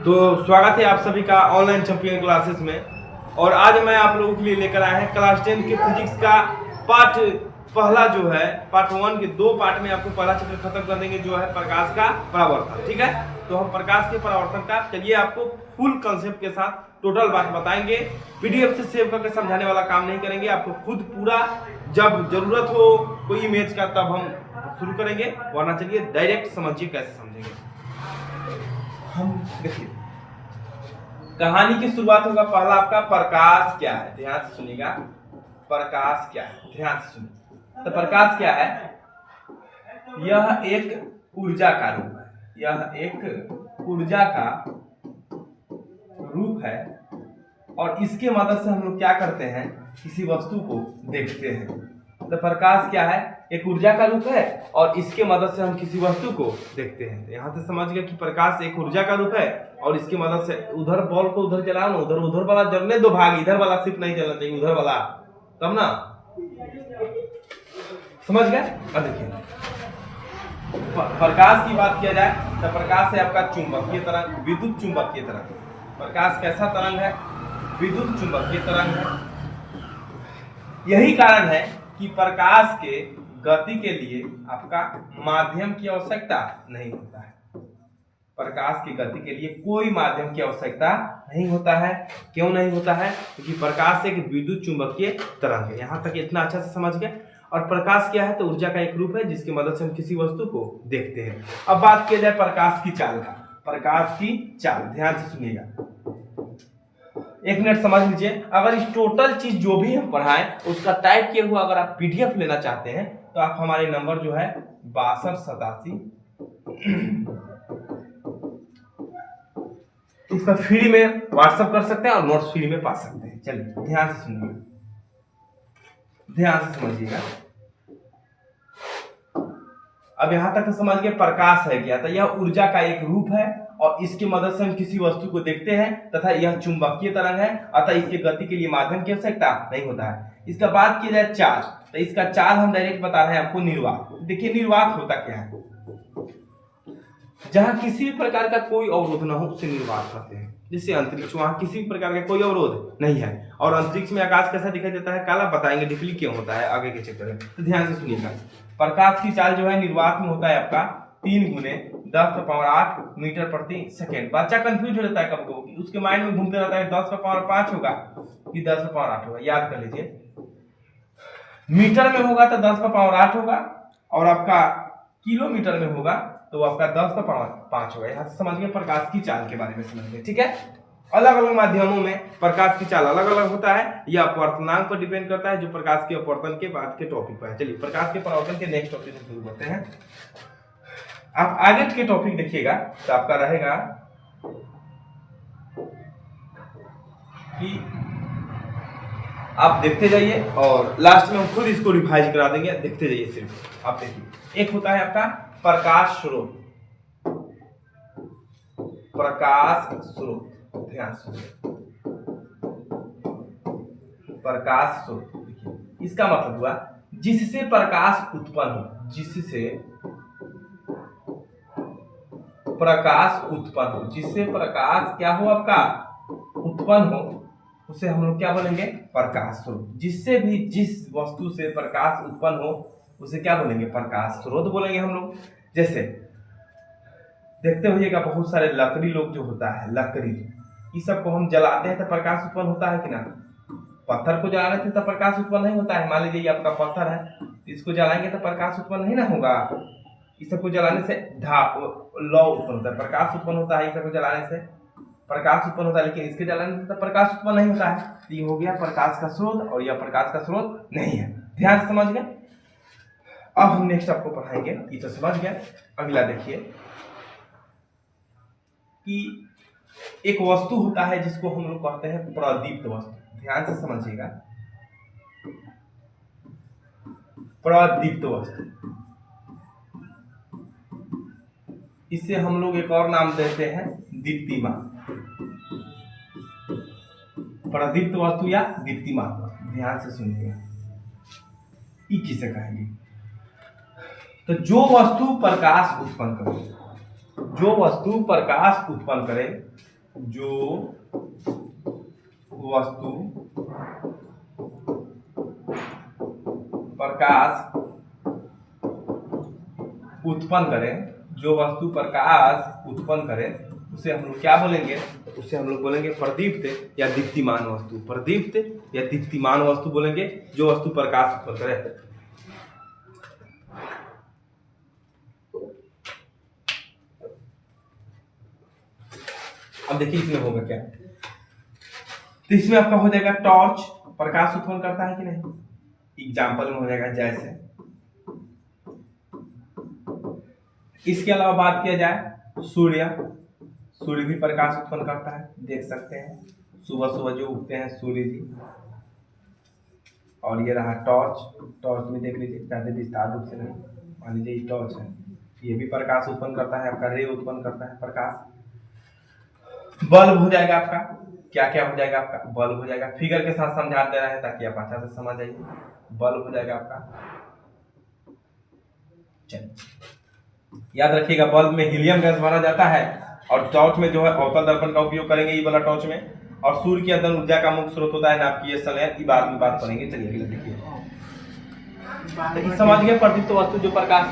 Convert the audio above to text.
तो स्वागत है आप सभी का ऑनलाइन चैंपियन क्लासेस में। और आज मैं आप लोगों के लिए लेकर आया है क्लास 10 के फिजिक्स का पार्ट पहला जो है पार्ट 1 के 2 पार्ट में आपको पहला चैप्टर खत्म कर देंगे जो है प्रकाश का परावर्तन। ठीक है, तो हम प्रकाश के परावर्तन का चलिए आपको फुल कंसेप्ट के साथ टोटल बात बताएंगे। पीडीएफ से सेव करके समझाने वाला काम नहीं करेंगे, आपको खुद पूरा जब जरूरत हो कोई इमेज का तब हम शुरू करेंगे, वरना चलिए डायरेक्ट समझिए कैसे समझेंगे। हम देखिए कहानी की शुरुआत होगा पहला आपका प्रकाश क्या है, ध्यान से सुनिएगा। प्रकाश क्या है, ध्यान से सुनिए। तो प्रकाश क्या है? यह एक ऊर्जा का रूप है, यह एक ऊर्जा का रूप है और इसके मदद से हम लोग क्या करते हैं, किसी वस्तु को देखते हैं। तो प्रकाश क्या है? एक ऊर्जा का रूप है और इसके मदद से हम किसी वस्तु को देखते हैं। यहाँ से समझ गए कि प्रकाश एक ऊर्जा का रूप है और इसकी मदद से उधर बॉल को उधर चलाओ ना, उधर वाला जलने दो भाग, इधर वाला सिर्फ नहीं चलना चाहिए, उधर वाला, तब ना समझ गए। अब देखिए प्रकाश की बात किया जाए तो प्रकाश है आपका चुंबकीय तरंग, विद्युत चुंबकीय तरंग। प्रकाश कैसा तरंग है? विद्युत चुंबकीय तरंग है। यही कारण है कि प्रकाश के गति के लिए आपका माध्यम की आवश्यकता नहीं होता है। प्रकाश की गति के लिए कोई माध्यम की आवश्यकता नहीं होता है। क्यों नहीं होता है? क्योंकि प्रकाश एक विद्युत चुंबकीय तरंग है। यहाँ तक इतना अच्छा से समझ गए। और प्रकाश क्या है? तो ऊर्जा का एक रूप है जिसकी मदद से हम किसी वस्तु को देखते हैं। अब बात किया जाए प्रकाश की चाल का। प्रकाश की चाल ध्यान से सुनिएगा, एक मिनट समझ लीजिए। अगर इस टोटल चीज जो भी हम पढ़ाएं उसका टाइप किया हुआ अगर आप पीडीएफ लेना चाहते हैं तो आप हमारे नंबर जो है 6287 इसका फ्री में व्हाट्सएप कर सकते हैं और नोट्स फ्री में पा सकते हैं। चलिए ध्यान से सुनिए, ध्यान से समझिएगा। अब यहां तक समझ गए प्रकाश है क्या? तो यह ऊर्जा का एक रूप है और इसकी मदद से हम किसी वस्तु को देखते हैं तथा यह चुंबकीय तरंग है, अतः इसके गति के लिए माध्यम की आवश्यकता नहीं होता है। इसका बात की जाए चाल, तो इसका चाल हम डायरेक्ट बता रहे हैं आपको, निर्वात। देखिए निर्वात होता क्या है? जहां किसी भी प्रकार का कोई अवरोध न हो उसे निर्वात कहते हैं। जैसे अंतरिक्ष, वहां किसी भी प्रकार का कोई अवरोध नहीं है और अंतरिक्ष में आकाश कैसा दिखाई देता है? काला। बताएंगे डीपली क्यों होता है आगे के चैप्टर में, तो ध्यान से सुनिएगा। प्रकाश की चाल जो है निर्वात में होता है आपका 3 × 10⁸ मीटर प्रति सेकेंड। बच्चा कंफ्यूज हो जाता है कब को, उसके माइंड में घूमते रहता है 10⁵ होगा कि 10⁸ होगा। याद कर लीजिए, मीटर में होगा तो 10⁸ होगा और आपका किलोमीटर में होगा तो आपका 10⁵ होगा। यहाँ से समझ गए प्रकाश की चाल के बारे में समझ गए। ठीक है, अलग अलग माध्यमों में प्रकाश की चाल अलग अलग होता है, यह अपवर्तनांक पर डिपेंड करता है जो प्रकाश के अपवर्तन के बाद के टॉपिक पर है। चलिए प्रकाश के परावर्तन के नेक्स्ट टॉपिक से शुरू करते हैं। आप आगे के टॉपिक देखिएगा तो आपका रहेगा कि आप देखते जाइए और लास्ट में हम खुद इसको रिवाइज करा देंगे, देखते जाइए सिर्फ। आप देखिए, एक होता है आपका प्रकाश स्रोत, प्रकाश स्रोत, ध्यान से प्रकाश स्रोत। देखिए इसका मतलब हुआ जिससे प्रकाश उत्पन्न हो, जिससे प्रकाश उत्पन्न हो, जिससे प्रकाश क्या हो आपका उत्पन्न हो, उसे हम लोग क्या बोलेंगे? प्रकाश स्रोत। जिससे भी जिस वस्तु से प्रकाश उत्पन्न हो उसे क्या बोलेंगे? प्रकाश स्रोत बोलेंगे हम लोग। जैसे देखते होइएगा बहुत सारे लकड़ी लोग जो होता है, लकड़ी इस सब को हम जलाते हैं तो प्रकाश उत्पन्न होता है कि ना? पत्थर को जलाने से तो प्रकाश उत्पन्न नहीं होता है। मान लीजिए आपका पत्थर है, इसको जलाएंगे तो प्रकाश उत्पन्न नहीं ना होगा। इस सबको जलाने से लौ उत्पन्न होता है, प्रकाश उत्पन्न होता है। इस सबको जलाने से प्रकाश उत्पन्न होता है, लेकिन इसके जलाने से तो प्रकाश उत्पन्न नहीं होता है। तो ये हो गया प्रकाश का स्रोत और यह प्रकाश का स्रोत नहीं है। ध्यान से समझ गए। अब हम नेक्स्ट आपको पढ़ाएंगे, ये तो समझ गए। अगला देखिए कि एक वस्तु होता है जिसको हम लोग कहते हैं प्रदीप्त वस्तु। ध्यान से समझिएगा, प्रदीप्त वस्तु, इसे हम लोग एक और नाम देते हैं दीप्तिमान। प्रदीप्त वस्तु या दीप्तिमान वस्तु, ध्यान से सुनिएगा, ये किसे कहेंगे? तो जो वस्तु प्रकाश उत्पन्न करे, जो वस्तु प्रकाश उत्पन्न करे जो वस्तु प्रकाश उत्पन्न करे, जो वस्तु प्रकाश उत्पन्न करे उसे हम लोग क्या बोलेंगे? उसे हम लोग बोलेंगे प्रदीप्त या दीप्तिमान वस्तु। प्रदीप्त या दीप्तिमान वस्तु बोलेंगे जो वस्तु प्रकाश उत्पन्न करे। अब देखिए इसमें होगा क्या, तो इसमें आपका हो जाएगा टॉर्च प्रकाश उत्पन्न करता है कि नहीं, एग्जाम्पल में हो जाएगा जैसे। इसके अलावा बात किया जाए सूर्य, सूर्य भी प्रकाश उत्पन्न करता है, देख सकते हैं सुबह सुबह जो उगते हैं सूर्य जी। और ये रहा टॉर्च, टॉर्च में देख लीजिए ज्यादा विस्तार रूप से नहीं, मान लीजिए ये टॉर्च है, ये भी प्रकाश उत्पन्न करता है, आपका रे उत्पन्न करता है प्रकाश। बल्ब हो जाएगा आपका, क्या क्या हो जाएगा आपका? बल्ब हो जाएगा, फिगर के साथ समझा दे रहा है ताकि आप अच्छा से समझ जाइए। बल्ब हो जाएगा आपका, चलिए याद रखिएगा बल्ब में हीलियम गैस भरा जाता है, और टॉर्च में जो है अवतल दर्पण का उपयोग करेंगे ये वाला टॉर्च में, और सूर्य के अंदर ऊर्जा का मुख्य स्रोत होता है नाभिकीय संलयन, ये बाद में बात करेंगे। चलिए अगले देखिए, समझ गए प्रदीप्त वस्तु जो प्रकाश